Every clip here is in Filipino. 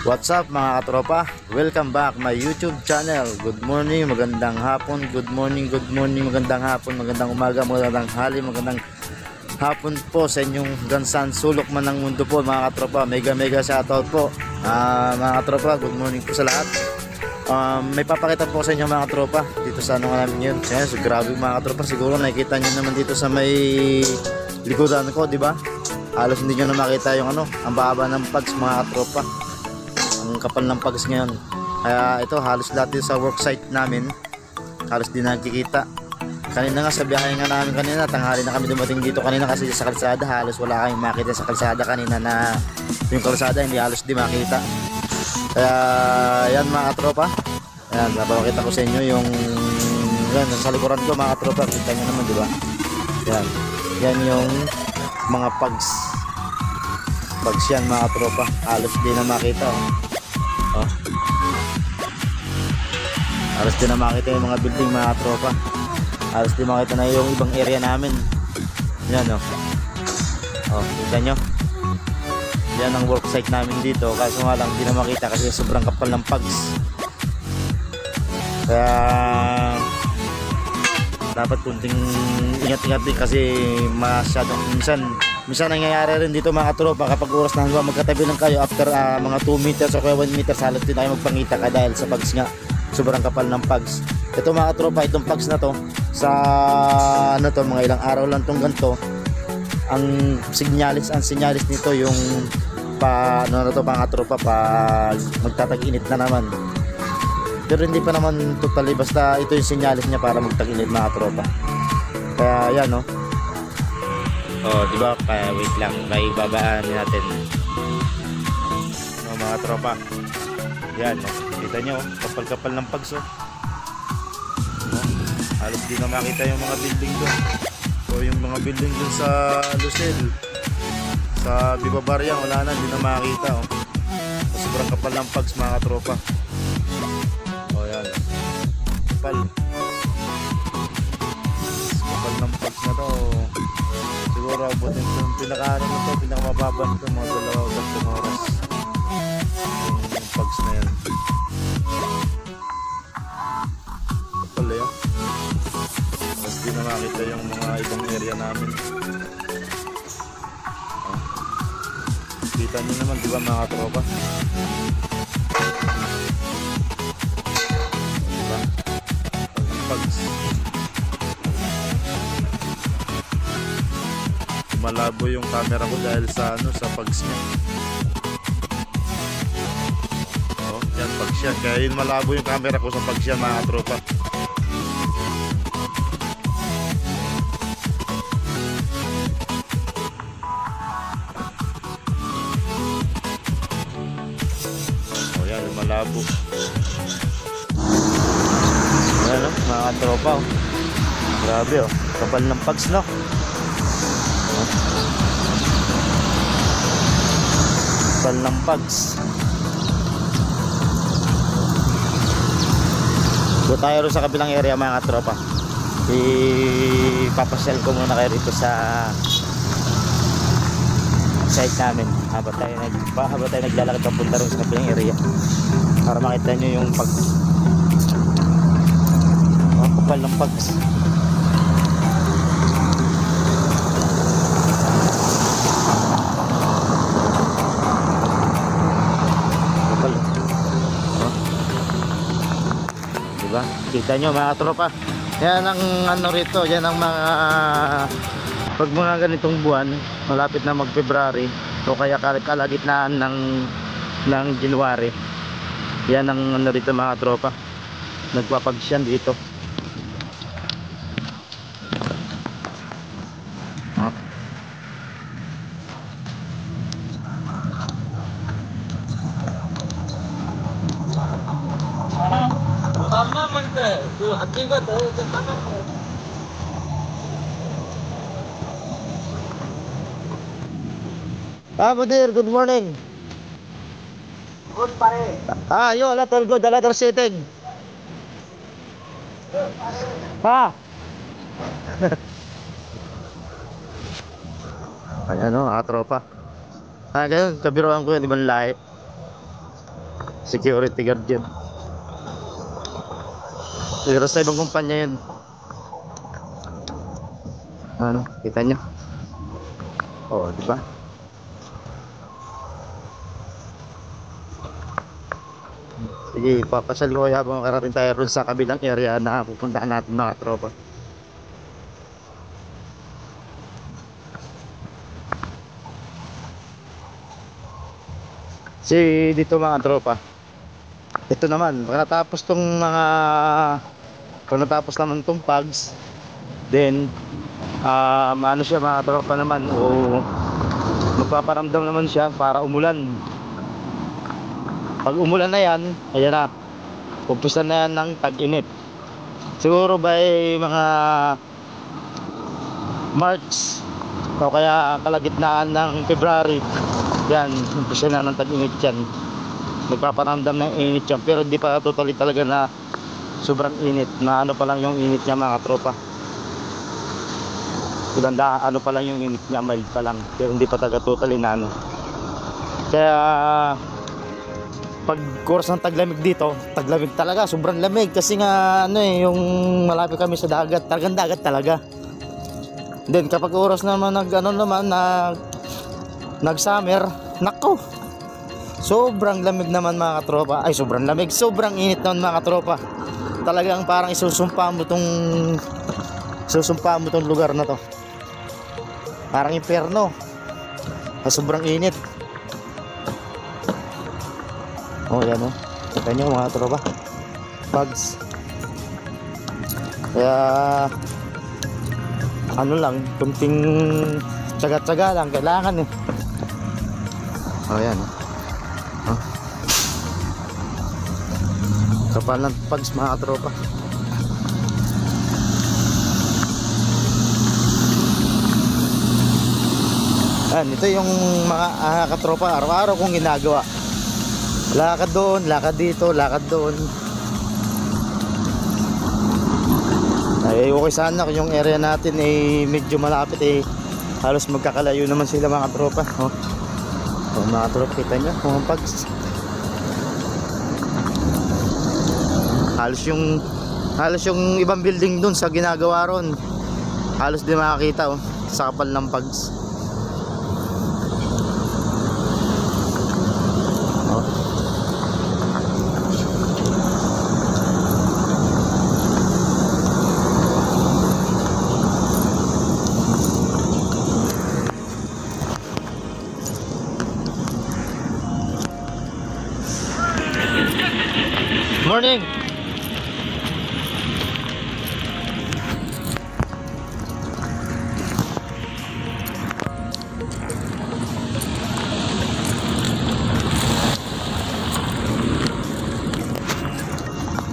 What's up mga katropa? Welcome back my YouTube channel. Good morning, magandang hapon, good morning, magandang hapon, magandang umaga, magandang hali, magandang hapon po sa inyong gansan sulok man ng mundo po mga katropa. Mega shoutout po mga katropa, good morning po sa lahat. May papakita po sa inyo mga katropa dito sa ano nga namin yun. So, grabe mga katropa, siguro nakikita nyo naman dito sa may likodan ko, di ba? Halos hindi nyo na makita yung ano, ang baba ng pags mga katropa. Ang kapal ng pags ngayon. Kaya ito halos lahat sa worksite namin halos di nakikita. Kanina nga sa biyahe nga namin kanina, tanghali na kami dumating dito kanina kasi sa kalsada halos wala kayong makita sa kalsada kanina, na yung kalsada hindi halos di makita. Kaya yan mga katropa, yan, napapakita ko sa inyo yung yan, sa likuran ko mga katropa, kita nyo naman diba, yan yung mga pags yan mga katropa, halos di na makita halos di na makita yung mga building mga katropa, halos di makita na yung ibang area namin. Yan kita nyo, yan ang worksite namin dito, kaso nga lang di na makita kasi sobrang kapal ng pags. Kaya dapat kunting ingat-ingat din kasi masyadong minsan nangyayari rin dito mga katropa, kapag oras na hanggang magkatabi lang kayo after mga 2 meters o kaya 1 meters halos din tayo magpangita ka dahil sa pags nga, sobrang kapal ng pags. Ito mga katropa, itong pags na to sa ano to, mga ilang araw lang tong ganito, ang sinyalis nito yung ano na to mga katropa, pag magtatag-init na naman. Pero hindi pa naman totally, basta ito yung sinyalis niya para magtag-init mga katropa. Kaya yan diba, kaya wait lang, may babaan natin mga tropa. Yan kita nyo, kapal ng pags halos di na makita yung mga building doon yung mga building doon sa Lucel, sa Viva Barriang, wala na, di na makita sobrang kapal ng pags mga tropa. Yan, kapal ng pags na to. Siguro abutin itong pinakaano na to, pinakamababa nito, mga 2 oras yung pags na yan. Kapal mas di na makita yung mga ibang area namin. Kita nyo naman diba mga tropa, diba pags. Malabo yung camera ko dahil sa pags niya. Yan pags yan, kaya yun malabo yung camera ko sa pags yan mga tropa. Yan yung malabo. Yan mga tropa grabe kapal ng pags kapal ng pags. Doon tayo rin sa kabilang area mga katropa, ipapasyal ko muna kayo rito sa site namin habang tayo naglalakad papunta rin sa kabilang area para makita nyo yung kapal ng pags. Kita nyo mga tropa, yan ang ano rito, yan ang mga pag mga ganitong buwan malapit na mag February o kaya kalagitnaan ng January, yan ang ano rito mga tropa, nagpapagsyan dito. Budir, good morning. Good pare. Yo, later good, later sitting. Ayan tropa. Ganyan, kabiruan ko yun, ibang lahi. security guard yun. Pero sa ibang kumpanya yun. Ano, kita nyo? Oo, di ba? Sige, papasal ko kaya habang makarating tayo ron sa kabilang area na pupuntahan natin mga tropa. Si dito mga tropa, ito naman, pagkatapos tong mga pagkatapos naman tong pags, then ano siya mga tropa naman, o magpaparamdam naman siya para umulan. Pag umulan na yan, ayan na, umpisa na yan ng tag-init. Siguro by mga March o kaya kalagitnaan ng February, yan, umpisa na ng tag-init yan. Nagpaparamdam ng init yan, pero hindi pa totally talaga na sobrang init. Na ano pa lang yung init niya mga tropa. Ganda, ano pa lang yung init niya, mild pa lang, pero hindi pa talaga totally na ano. Kaya pag course ng taglamig dito, taglamig talaga, sobrang lamig kasi nga ano yung malapit kami sa dagat, talagang dagat talaga. Then kapag oras naman nag summer, nako, sobrang lamig naman mga tropa. Ay, sobrang lamig, sobrang init naman mga tropa. Talagang parang isusumpa mo tong lugar na to. Parang impyerno. Sobrang init. Oh, yan o. Kita nyo mga tropa. Bugs. Kaya ano lang, kunting tsaga-tsaga lang kailangan eh. Oh, yan o. Oh. Kapal ng bugs mga tropa. Yan, ito yung mga katropa araw-araw kong ginagawa. Lakad doon, lakad dito, lakad doon. Ay okay sana kung yung area natin ay medyo malapit eh. Halos magkakalayo naman sila mga tropa. Oh. Oh, mga tropa, kita nyo kung pags. Halos yung ibang building doon sa ginagawa ron. Halos di makakita oh, sa kapal ng pags. Morning.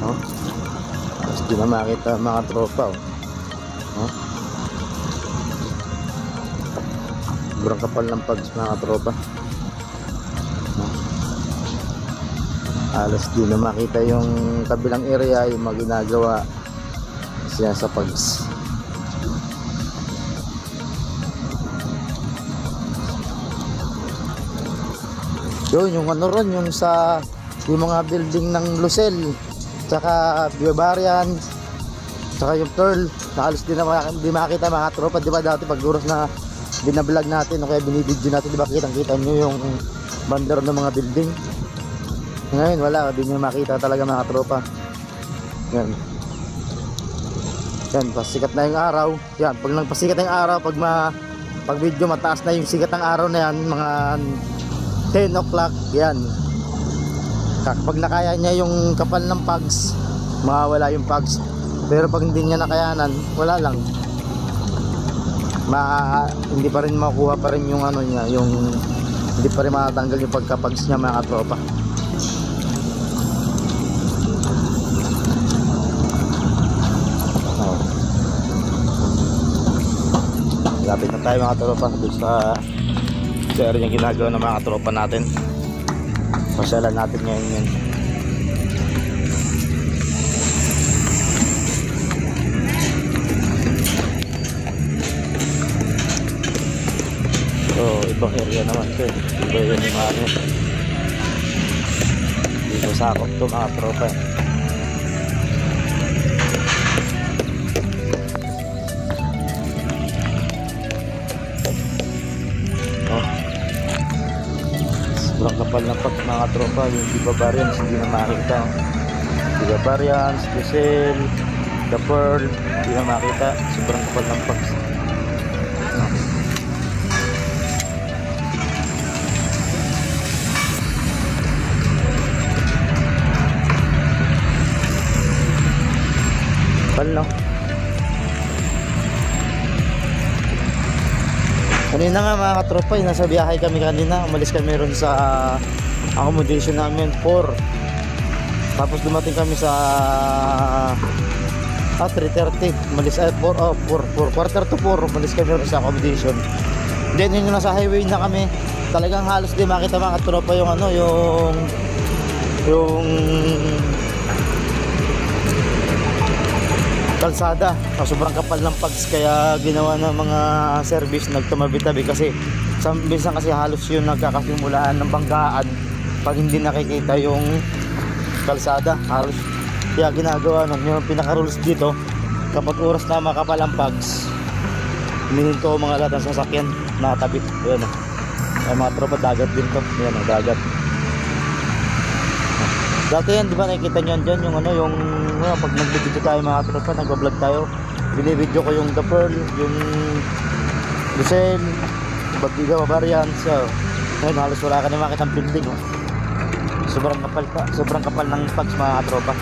Oh. Tapos di na makita mga tropa oh. Oh. Sobrang kapal ng pags mga tropa. Halos di na makita yung kabilang area, yung mga ginagawa siya sa pags. Yun, yung ano ron, yung sa yung mga building ng Lucel, tsaka Bavarian, tsaka yung Pearl, halos di makita mga tropa. Di ba dati pag oras na binablog natin o kaya binibidyo natin, di ba kitang-kita nyo yung bandar ng mga building. Ngayon wala, hindi nyo makita talaga mga tropa. Yan. Yan, pasikat na yung araw. Yan, pag nagpasikat na yung araw, pag video mataas na yung sikat ng araw na yan, mga 10 o'clock, yan. Kapag nakaya niya yung kapal ng pags, mawawala yung pags. Pero pag hindi niya nakayanan, wala lang. Hindi pa rin makuha pa rin yung ano niya, yung hindi pa rin matanggal yung pagkapags niya mga tropa. Lapit na tayo mga tropa doon sa area yung ginagawa ng mga tropa natin. Pasyalan natin ngayon yan. So ibang area naman ito eh. Iba yun yung ano. Iba sakop to mga tropa. Oh. Sobrang kapal ng pag mga tropa. Yung Diva variants hindi na makita. Diva variants, diesel, the pearl, hindi na makita. Sobrang kapal ng pag. No? Kanina nga mga katropa, nasa biyahe kami kanina. Umalis kami ron sa accommodation namin 4. Tapos dumating kami sa 3:30. Umalis ay 4 quarter to 4. Umalis kami ron sa accommodation. Then yung nasa highway na kami, talagang halos di makita mga katropa yung ano, yung kalsada. Sobrang kapal ng pags, kaya ginawa ng mga service nagtumabi-tabi kasi minsan kasi halos yun nagkakasimulaan ng banggaan pag hindi nakikita yung kalsada halos. Kaya ginagawa nun, yung pinaka-rules dito, kapag oras na makapal ang pags, humihinto mga lahat ng sasakyan nakatabi. Ayan ay mga tropa, dagat din to. Ayan ang dagat. Dati yan, di ba nakikita nyo dyan yung ano, yung pag nag-video tayo mga tropa, nag-vlog tayo, binibidyo ko yung the pearl, yung diesel, Diva variants. So, ngayon halos wala ka na makita ng building. Oh. Sobrang kapal ng pags mga tropa.